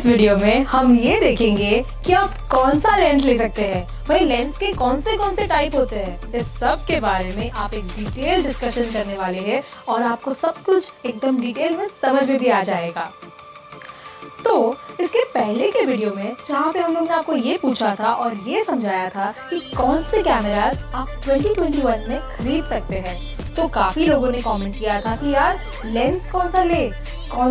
इस वीडियो में हम ये देखेंगे कि आप कौन सा लेंस ले सकते हैं, वही लेंस के कौन से टाइप होते हैं। इस सब के बारे में आप एक डिटेल डिस्कशन करने वाले हैं और आपको सब कुछ एकदम डिटेल में समझ में भी आ जाएगा। तो इसके पहले के वीडियो में जहाँ पे हम लोग ने आपको ये पूछा था और ये समझाया था कि कौन से कैमरास आप 2021 में खरीद सकते हैं, तो काफी लोगों ने कमेंट किया था कि यार लेंस कौन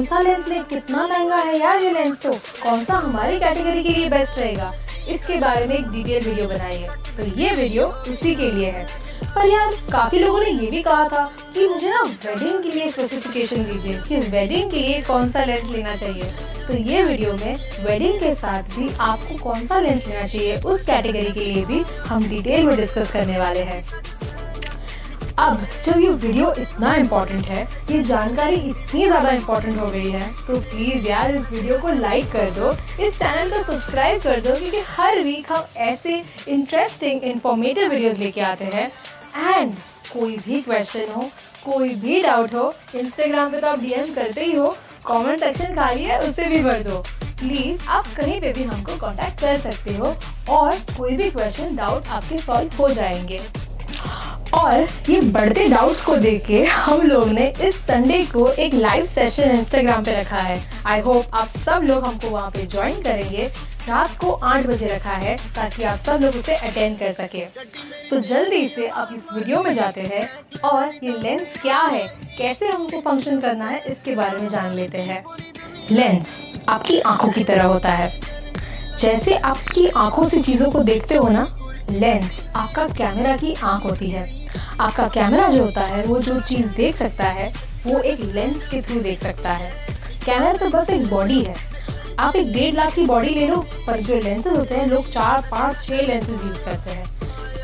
सा लेंस ले, कितना महंगा है यार ये लेंस, तो कौन सा हमारी कैटेगरी के लिए बेस्ट रहेगा। इसके बारे में एक डिटेल वीडियो बनाई है, तो ये वीडियो उसी के लिए है। पर यार काफी लोगों ने ये भी कहा था कि मुझे ना वेडिंग के लिए स्पेसिफिकेशन दीजिए कि वेडिंग के लिए कौन सा लेंस लेना चाहिए। तो ये वीडियो में वेडिंग के साथ भी आपको कौन सा लेंस लेना चाहिए उस कैटेगरी के लिए भी हम डिटेल में डिस्कस करने वाले हैं। अब जब ये वीडियो इतना इम्पोर्टेंट है, ये जानकारी इतनी ज़्यादा इम्पोर्टेंट हो गई है, तो प्लीज़ यार इस वीडियो को लाइक कर दो, इस चैनल को सब्सक्राइब कर दो, क्योंकि हर वीक हम ऐसे इंटरेस्टिंग इन्फॉर्मेटिव वीडियोस लेके आते हैं। एंड कोई भी क्वेश्चन हो, कोई भी डाउट हो, इंस्टाग्राम पे तो आप डीएम करते ही हो, कमेंट सेक्शन खाली है उसे भी भर दो। प्लीज़ आप कहीं पे भी हमको कांटेक्ट कर सकते हो और कोई भी क्वेश्चन डाउट आपके सॉल्व हो जाएंगे। और ये बढ़ते डाउट्स को देख के हम लोग ने इस संडे को एक लाइव सेशन इंस्टाग्राम पे रखा है। आई होप आप सब लोग हमको वहाँ पे ज्वाइन करेंगे। रात को 8 बजे रखा है ताकि आप सब लोग उसे अटेंड कर सके। तो जल्दी से आप इस वीडियो में जाते हैं और ये लेंस क्या है, कैसे हमको फंक्शन करना है, इसके बारे में जान लेते हैं। लेंस आपकी आंखों की तरह होता है। जैसे आपकी आंखों से चीज़ों को देखते हो ना, लेंस आपका कैमरा की आंख होती है। आपका कैमरा जो होता है वो जो चीज़ देख सकता है वो एक लेंस के थ्रू देख सकता है। कैमरा तो बस एक बॉडी है। आप एक 1.5 लाख की बॉडी ले लो, पर जो लेंसेज होते हैं लोग 4, 5, 6 लेंसेज यूज़ करते हैं।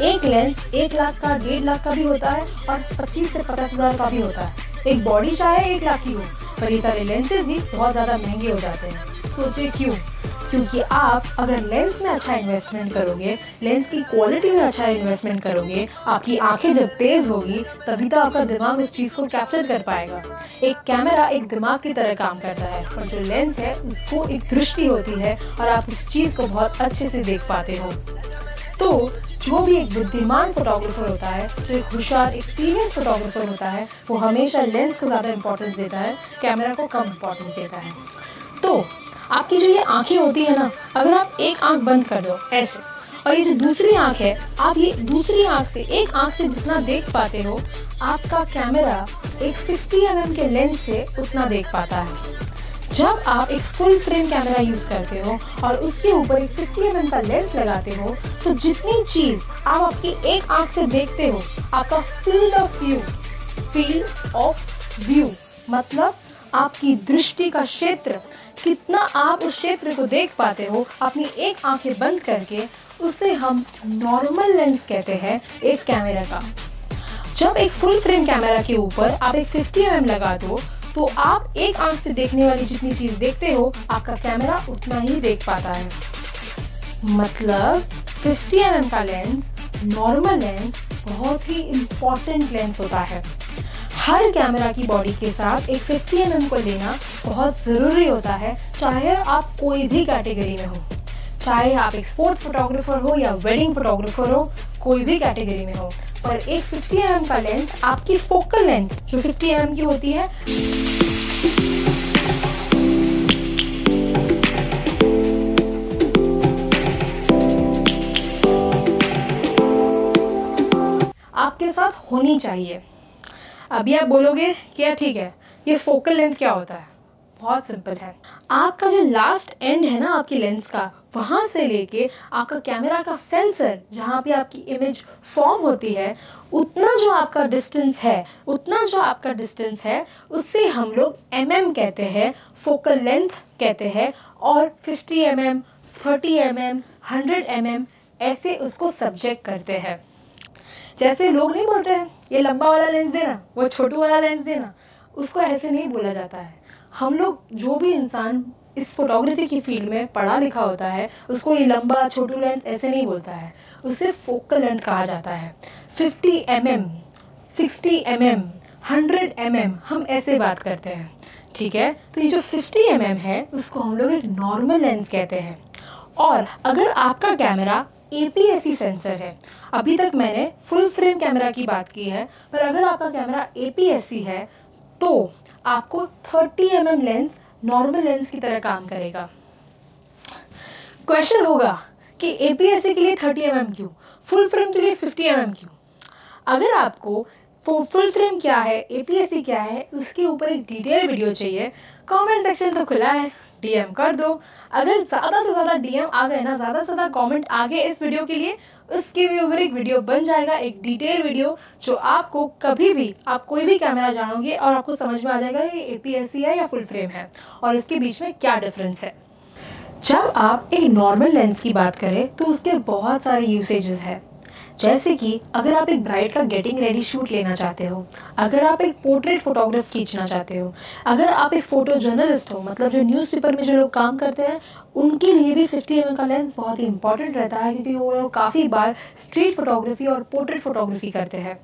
एक लेंस 1 लाख का, 1.5 लाख का भी होता है और 25 से 50 हज़ार का भी होता है। एक बॉडी चाहे 1 लाख की हो, पर ये सारे लेंसेज ही बहुत ज़्यादा महंगे हो जाते हैं। सोचिए क्यों? क्योंकि आप अगर लेंस में अच्छा इन्वेस्टमेंट करोगे, लेंस की क्वालिटी में अच्छा इन्वेस्टमेंट करोगे, आपकी आंखें जब तेज होगी तभी तो आपका दिमाग उस चीज़ को कैप्चर कर पाएगा। एक कैमरा एक दिमाग की तरह काम करता है, और जो लेंस है उसको एक दृष्टि होती है और आप उस चीज़ को बहुत अच्छे से देख पाते हो। तो जो भी एक बुद्धिमान फोटोग्राफर होता है, जो एक होशियार एक्सपीरियंस फोटोग्राफर होता है, वो हमेशा लेंस को ज़्यादा इंपॉर्टेंस देता है, कैमरा को कम इंपॉर्टेंस देता है। तो आपकी जो ये आंखें होती है ना, अगर आप एक आंख बंद कर दो ऐसे, और ये जो दूसरी आंख है, आप ये दूसरी आंख से, एक आंख से जितना देख पाते हो, आपका कैमरा एक 50 mm के लेंस से उतना देख पाता है। जब आप एक फुल फ्रेम कैमरा यूज़ करते हो और उसके ऊपर एक 50 mm का लेंस लगाते हो, तो जितनी चीज़ आप आपकी एक आंख से देखते हो, आपका फील्ड ऑफ व्यू मतलब आपकी दृष्टि का क्षेत्र, कितना आप उस क्षेत्र को देख पाते हो अपनी एक आंखें बंद करके, उसे हम नॉर्मल लेंस कहते हैं एक कैमरा का। जब एक फुल फ्रेम कैमरा के ऊपर आप एक 50 mm लगा दो, तो आप एक आंख से देखने वाली जितनी चीज़ देखते हो, आपका कैमरा उतना ही देख पाता है। मतलब 50 mm का लेंस, नॉर्मल लेंस, बहुत ही इम्पॉर्टेंट लेंस होता है। हर कैमरा की बॉडी के साथ एक 50 mm को लेना बहुत ज़रूरी होता है, चाहे आप कोई भी कैटेगरी में हो, चाहे आप एक स्पोर्ट्स फोटोग्राफर हो या वेडिंग फोटोग्राफर हो, कोई भी कैटेगरी में हो। पर एक 50 mm का लेंस, आपकी फोकल लेंथ जो 50 mm की होती है, आपके साथ होनी चाहिए। अभी आप बोलोगे क्या ठीक है, ये फोकल लेंथ क्या होता है? बहुत सिंपल है। आपका जो लास्ट एंड है ना आपकी लेंस का, वहाँ से लेके आपका कैमरा का सेंसर जहाँ पे आपकी इमेज फॉर्म होती है, उतना जो आपका डिस्टेंस है, उससे हम लोग mm कहते हैं, फोकल लेंथ कहते हैं, और 50 mm, 30 mm, 100 mm ऐसे उसको सब्जेक्ट करते हैं। जैसे लोग नहीं बोलते हैं ये लंबा वाला लेंस देना, वो छोटू वाला लेंस देना, उसको ऐसे नहीं बोला जाता है। हम लोग, जो भी इंसान इस फोटोग्राफी की फील्ड में पढ़ा लिखा होता है, उसको ये लंबा छोटू लेंस ऐसे नहीं बोलता है, उसे फोकल लेंथ कहा जाता है। 50 mm, 60 mm, 100 mm हम ऐसे बात करते हैं। ठीक है। तो ये जो 50 mm है उसको हम लोग एक नॉर्मल लेंस कहते हैं। और अगर आपका कैमरा APS-C सेंसर है, अभी तक मैंने फुल फ्रेम कैमरा की बात की है, पर अगर आपका कैमरा APS-C है तो आपको 30 mm लेंस नॉर्मल लेंस की तरह काम करेगा। क्वेश्चन होगा कि APS-C के लिए 30 mm क्यों, फुल फ्रेम के लिए 50 mm क्यों? अगर आपको फुल फ्रेम क्या है, APS-C क्या है, उसके ऊपर एक डिटेल वीडियो चाहिए, कमेंट सेक्शन तो खुला है, DM कर दो। अगर ज़्यादा से ज़्यादा DM आ गए ना, ज़्यादा से ज़्यादा कमेंट आ गए इस वीडियो के लिए, उसके भी ऊपर एक वीडियो बन जाएगा, एक डिटेल वीडियो, जो आपको कभी भी आप कोई भी कैमरा जानोगे और आपको समझ में आ जाएगा ये APS-C है या फुल फ्रेम है और इसके बीच में क्या डिफरेंस है। जब आप एक नॉर्मल लेंस की बात करें तो उसके बहुत सारे यूसेजेस हैं, जैसे कि अगर आप एक ब्राइड का गेटिंग रेडी शूट लेना चाहते हो, अगर आप एक पोर्ट्रेट फोटोग्राफ खींचना चाहते हो, अगर आप एक फोटो जर्नलिस्ट हो, मतलब जो न्यूज़पेपर में जो लोग काम करते हैं, उनके लिए भी 50 mm का लेंस बहुत ही इंपॉर्टेंट रहता है, क्योंकि वो लोग काफ़ी बार स्ट्रीट फोटोग्राफी और पोर्ट्रेट फोटोग्राफी करते हैं।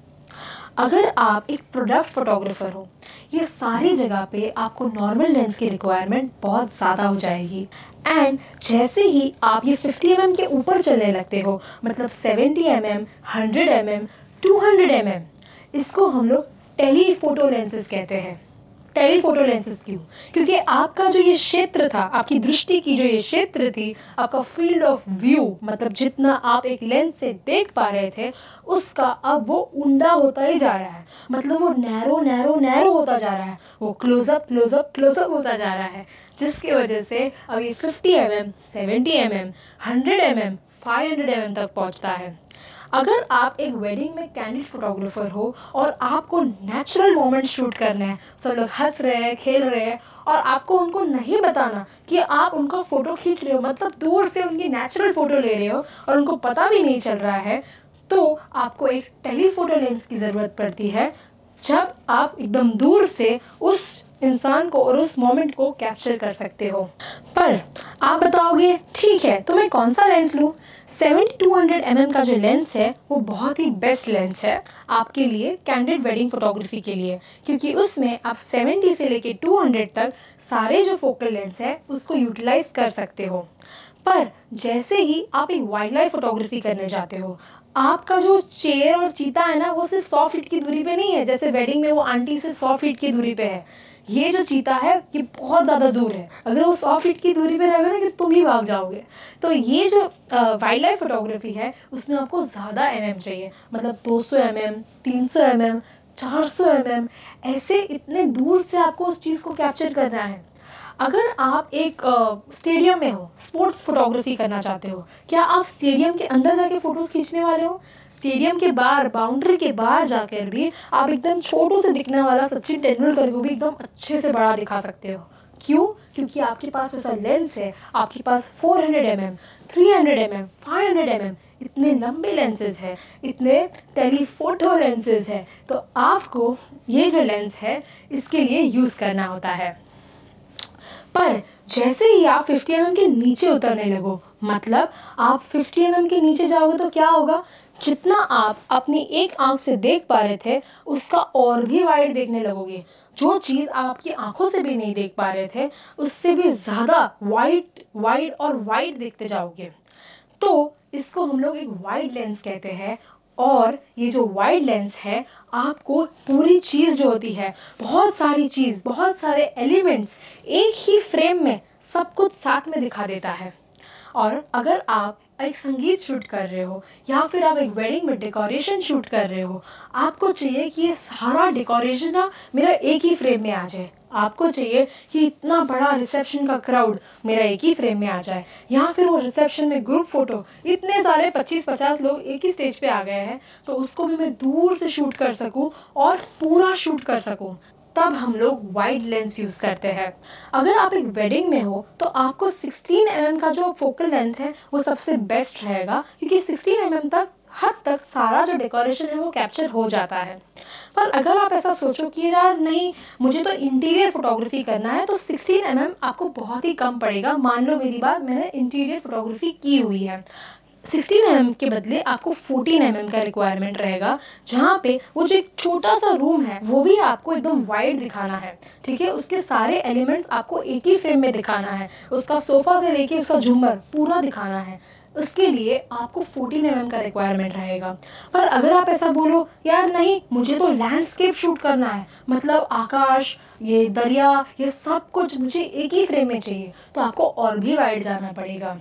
अगर आप एक प्रोडक्ट फोटोग्राफर हो, ये सारी जगह पे आपको नॉर्मल लेंस की रिक्वायरमेंट बहुत ज़्यादा हो जाएगी। एंड जैसे ही आप ये 50 mm के ऊपर चलने लगते हो, मतलब 70 mm, 100 mm, 200 mm, इसको हम लोग टेलीफोटो लेंसेज कहते हैं। टेलीफोटो लेंसेज क्यों? क्योंकि आपका जो ये क्षेत्र था, आपकी दृष्टि की जो ये क्षेत्र थी, आपका फील्ड ऑफ व्यू, मतलब जितना आप एक लेंस से देख पा रहे थे, उसका अब वो उंडा होता ही जा रहा है, मतलब वो नैरो नैरो नैरो होता जा रहा है, वो क्लोजअप क्लोजअप क्लोजअप होता जा रहा है, जिसकी वजह से अब ये 50 mm, 70 mm, 100 mm, 500 mm तक पहुंचता है। अगर आप एक वेडिंग में कैंडिड फोटोग्राफर हो और आपको नेचुरल मोमेंट शूट करना है, सब लोग हंस रहे हैं, खेल रहे हैं, और आपको उनको नहीं बताना कि आप उनका फ़ोटो खींच रहे हो, मतलब दूर से उनकी नेचुरल फ़ोटो ले रहे हो और उनको पता भी नहीं चल रहा है, तो आपको एक टेलीफोटो लेंस की ज़रूरत पड़ती है, जब आप एकदम दूर से उस इंसान को और उस मोमेंट को कैप्चर कर सकते हो। पर आप बताओगे ठीक है, तो मैं कौन सा लेंस लूँ? 7200 mm का जो लेंस है वो बहुत ही बेस्ट लेंस है आपके लिए कैंडिड वेडिंग फोटोग्राफी के लिए, क्योंकि उसमें आप 70 से लेके 200 तक सारे जो फोकल लेंस है उसको यूटिलाइज कर सकते हो। पर जैसे ही आप एक वाइल्ड लाइफ फोटोग्राफी करने जाते हो, आपका जो चेयर और चीता है ना, वो सिर्फ 100 फीट की दूरी पे नहीं है, जैसे वेडिंग में वो आंटी सिर्फ 100 फीट की दूरी पे है। ये जो चीता है ये बहुत ज़्यादा दूर है, अगर वो 100 फीट की दूरी पे रहेगा ना कि तुम ही भाग जाओगे। तो ये जो वाइल्ड लाइफ फोटोग्राफी है उसमें आपको ज़्यादा mm चाहिए, मतलब 200 mm, 300 mm, 400 mm, ऐसे इतने दूर से आपको उस चीज़ को कैप्चर करना है। अगर आप एक स्टेडियम में हो, स्पोर्ट्स फोटोग्राफी करना चाहते हो, क्या आप स्टेडियम के अंदर जाके फ़ोटोज़ खींचने वाले हो? स्टेडियम के बाहर, बाउंड्री के बाहर जाकर भी आप एकदम छोटू से दिखने वाला सचिन तेंदुलकर को भी एकदम अच्छे से बड़ा दिखा सकते हो। क्यों? क्योंकि आपके पास ऐसा लेंस है, आपके पास 400 mm, 300 mm, 500 mm, इतने लंबे लेंसेज हैं, इतने टेलीफोटो लेंसेज हैं, तो आपको ये जो लेंस है इसके लिए यूज़ करना होता है। पर जैसे ही आप 50 mm के नीचे उतरने लगो, मतलब आप 50 mm के नीचे जाओगे तो क्या होगा? जितना आप अपनी एक आंख से देख पा रहे थे उसका और भी वाइड देखने लगोगे। जो चीज़ आप आपकी आंखों से भी नहीं देख पा रहे थे उससे भी ज़्यादा वाइड और वाइड देखते जाओगे। तो इसको हम लोग एक वाइड लेंस कहते हैं। और ये जो वाइड लेंस है आपको पूरी चीज़ जो होती है, बहुत सारी चीज़, बहुत सारे एलिमेंट्स एक ही फ्रेम में सब कुछ साथ में दिखा देता है। और अगर आप एक संगीत शूट कर रहे हो या फिर आप एक वेडिंग में डेकोरेशन शूट कर रहे हो, आपको चाहिए कि ये सारा डेकोरेशन ना मेरा एक ही फ्रेम में आ जाए। आपको चाहिए कि इतना बड़ा रिसेप्शन का क्राउड मेरा एक ही फ्रेम में आ जाए, या फिर वो रिसेप्शन में ग्रुप फोटो इतने सारे 25-50 लोग एक ही स्टेज पे आ गए हैं तो उसको भी मैं दूर से शूट कर सकूं और पूरा शूट कर सकूं, तब हम लोग वाइड लेंस यूज़ करते हैं। अगर आप एक वेडिंग में हो तो आपको 16 mm का जो फोकल लेंथ है वो सबसे बेस्ट रहेगा, क्योंकि 16 mm तक हद तक सारा जो डेकोरेशन है वो कैप्चर हो जाता है। पर अगर आप ऐसा सोचो कि यार नहीं, मुझे तो इंटीरियर फोटोग्राफी करना है, तो 16 mm आपको बहुत ही कम पड़ेगा। मान लो मेरी बात, मैंने इंटीरियर फोटोग्राफी की हुई है, 16 mm के बदले आपको 14 mm का रिक्वायरमेंट रहेगा, जहाँ पे वो जो एक छोटा सा रूम है वो भी आपको एकदम वाइड दिखाना है, ठीक है। उसके सारे एलिमेंट्स आपको एक ही फ्रेम में दिखाना है, उसका सोफ़ा से लेके उसका झूमर पूरा दिखाना है। उसके लिए आपको 14 mm का रिक्वायरमेंट रहेगा। पर अगर आप ऐसा बोलो यार नहीं मुझे तो लैंडस्केप शूट करना है, मतलब आकाश, ये दरिया, ये सब कुछ मुझे एक ही फ्रेम में चाहिए, तो आपको और भी वाइड जाना पड़ेगा।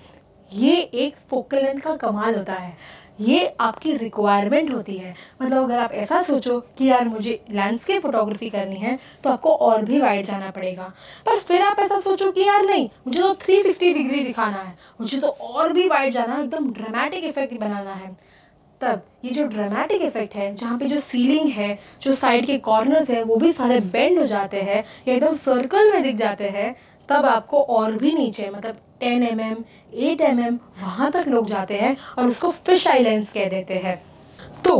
ये एक फोकल लेंथ का कमाल होता है, ये आपकी रिक्वायरमेंट होती है। मतलब अगर आप ऐसा सोचो कि यार मुझे लैंडस्केप फोटोग्राफी करनी है तो आपको और भी वाइड जाना पड़ेगा। पर फिर आप ऐसा सोचो कि यार नहीं मुझे तो 360 डिग्री दिखाना है, मुझे तो और भी वाइड जाना है, एकदम ड्रामेटिक इफेक्ट बनाना है। तब ये जो ड्रामेटिक इफेक्ट है, जहाँ पे जो सीलिंग है, जो साइड के कॉर्नर्स है, वो भी सारे बेंड हो जाते हैं या एकदम सर्कल में दिख जाते हैं, तब आपको और भी नीचे मतलब 10 mm, 8 mm वहाँ तक लोग जाते हैं और उसको फिश आई लेंस कह देते हैं। तो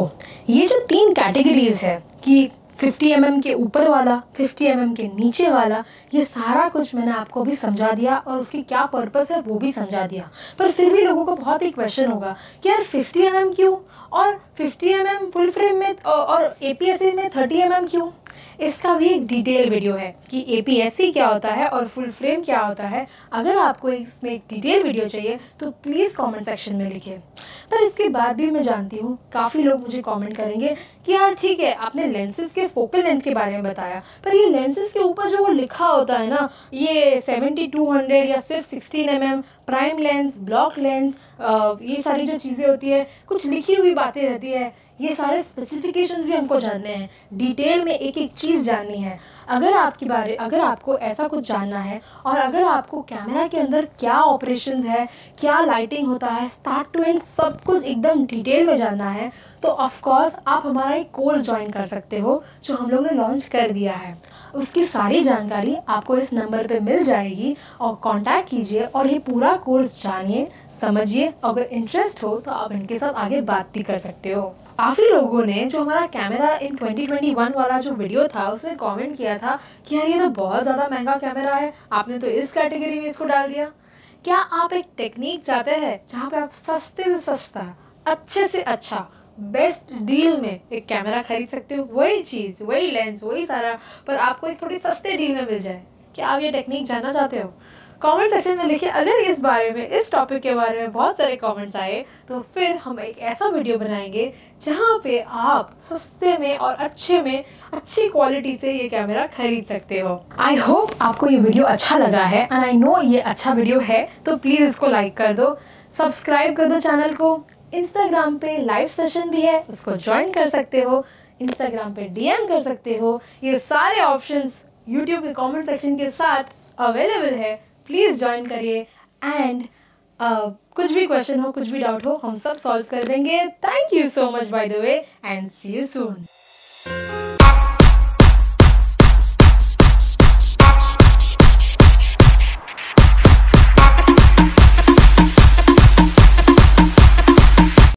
ये जो 3 कैटेगरीज है कि 50 mm के ऊपर वाला, 50 mm के नीचे वाला, ये सारा कुछ मैंने आपको भी समझा दिया और उसकी क्या पर्पस है वो भी समझा दिया। पर फिर भी लोगों को बहुत ही क्वेश्चन होगा कि यार 50 mm क्यों और 50 mm फुल फ्रेम में और APS-C में 30 mm क्यों। इसका भी एक डिटेल वीडियो है कि APS-C क्या होता है और फुल फ्रेम क्या होता है। अगर आपको इसमें एक डिटेल वीडियो चाहिए तो प्लीज़ कमेंट सेक्शन में लिखिए। पर इसके बाद भी मैं जानती हूँ काफ़ी लोग मुझे कमेंट करेंगे कि यार ठीक है आपने लेंसेज के फोकल लेंथ के बारे में बताया, पर ये लेंसेज के ऊपर जो वो लिखा होता है ना, ये 7200 या सिर्फ 16 mm prime lens, block lens, ये सारी जो चीज़ें होती है, कुछ लिखी हुई बातें रहती है, ये सारे स्पेसिफिकेशंस भी हमको जानने हैं, डिटेल में एक एक चीज़ जाननी है। अगर आपको ऐसा कुछ जानना है और अगर आपको कैमरा के अंदर क्या ऑपरेशंस है, क्या लाइटिंग होता है, स्टार्ट टू एंड सब कुछ एकदम डिटेल में जानना है, तो ऑफ कोर्स आप हमारा एक कोर्स ज्वाइन कर सकते हो जो हम लोग ने लॉन्च कर दिया है। उसकी सारी जानकारी आपको इस नंबर पे मिल जाएगी और कांटेक्ट कीजिए और ये पूरा कोर्स जानिए, समझिए। अगर इंटरेस्ट हो तो आप इनके साथ आगे बात भी कर सकते हो। काफ़ी लोगों ने जो हमारा कैमरा इन 2021 वाला जो वीडियो था उसमें कमेंट किया था कि यार ये तो बहुत ज़्यादा महंगा कैमरा है, आपने तो इस कैटेगरी में इसको डाल दिया। क्या आप एक टेक्निक चाहते हैं जहाँ पे आप सस्ते से सस्ता, अच्छे से अच्छा, बेस्ट डील में एक कैमरा खरीद सकते हो? वही चीज़, वही लेंस, वही सारा, पर आपको एक थोड़ी सस्ते डील में मिल जाए। क्या आप ये टेक्निक जानना चाहते हो? कमेंट सेक्शन में लिखिए। अगर इस बारे में, इस टॉपिक के बारे में बहुत सारे कमेंट्स आए तो फिर हम एक ऐसा वीडियो बनाएंगे जहाँ पे आप सस्ते में और अच्छे में, अच्छी क्वालिटी से ये कैमरा खरीद सकते हो। आई होप आपको ये वीडियो अच्छा लगा है एंड आई नो ये अच्छा वीडियो है, तो प्लीज़ इसको लाइक कर दो, सब्सक्राइब कर दो चैनल को। इंस्टाग्राम पे लाइव सेशन भी है, उसको ज्वाइन कर सकते हो, इंस्टाग्राम पे DM कर सकते हो। ये सारे ऑप्शंस यूट्यूब के कमेंट सेक्शन के साथ अवेलेबल है, प्लीज़ ज्वाइन करिए। एंड कुछ भी क्वेश्चन हो, कुछ भी डाउट हो, हम सब सॉल्व कर देंगे। Thank you so much by the way and see you soon.